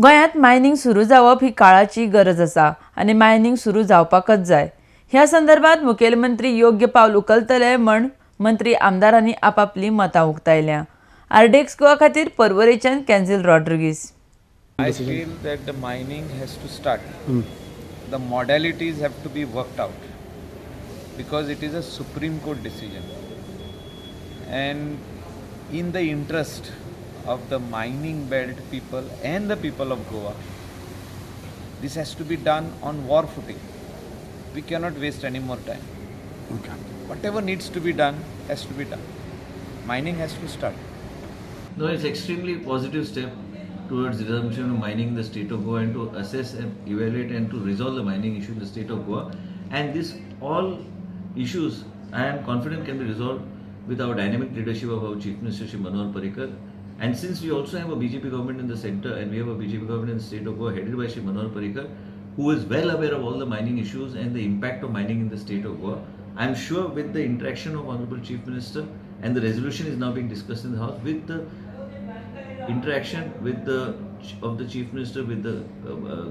गोंयांत मायनिंग सुरू जावप ही काळाची गरज आसा आनी मायनिंग सुरू जावपाकच जाय. ह्या संदर्भात मुखेलमंत्री योग्य पावल उखलतले म्हण मंत्री आमदारांनी आपापली मतां उक्तायल्या. आरडेक्स गोवा खातीर पर्वरेच्यान कॅन्झिल Rodrigues. I feel that the mining has to start. The modalities have to be worked out because it is a Supreme Court decision. And in the interest of the mining belt people and the people of Goa, this has to be done on war footing. We cannot waste any more time. Okay. Whatever needs to be done has to be done. Mining has to start. No, it's extremely positive step towards resumption of mining in the state of Goa and to assess and evaluate and to resolve the mining issue in the state of Goa. And this all issues, I am confident, can be resolved with our dynamic leadership of our Chief Minister Shri Manohar Parrikar. And since we also have a BJP government in the center and we have a BJP government in the state of Goa headed by Shri Manohar Parrikar, who is well aware of all the mining issues and the impact of mining in the state of Goa, I am sure with the interaction of Honorable Chief Minister and the resolution is now being discussed in the House, with the interaction with the Chief Minister with the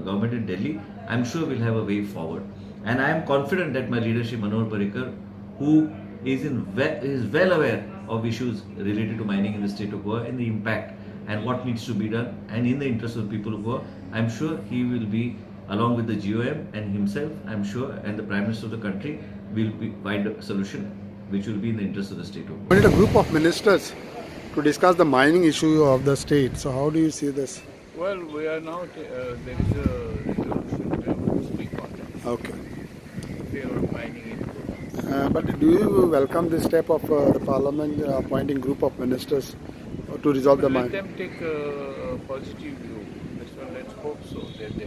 government in Delhi, I am sure we'll have a way forward. And I am confident that my leadership, Manohar Parrikar, who is well aware of issues related to mining in the state of Goa and the impact and what needs to be done, and in the interest of the people of Goa, I am sure he will be, along with the GOM and himself, I am sure, and the Prime Minister of the country, will find a solution which will be in the interest of the state of Goa. We need a group of ministers to discuss the mining issue of the state. So how do you see this? Well, we are now, there is a resolution we have to speak on that. Okay. In favor of mining in Goa. But do you welcome this step of the parliament appointing group of ministers to resolve the Let mining? them take a positive view. Let's hope so that they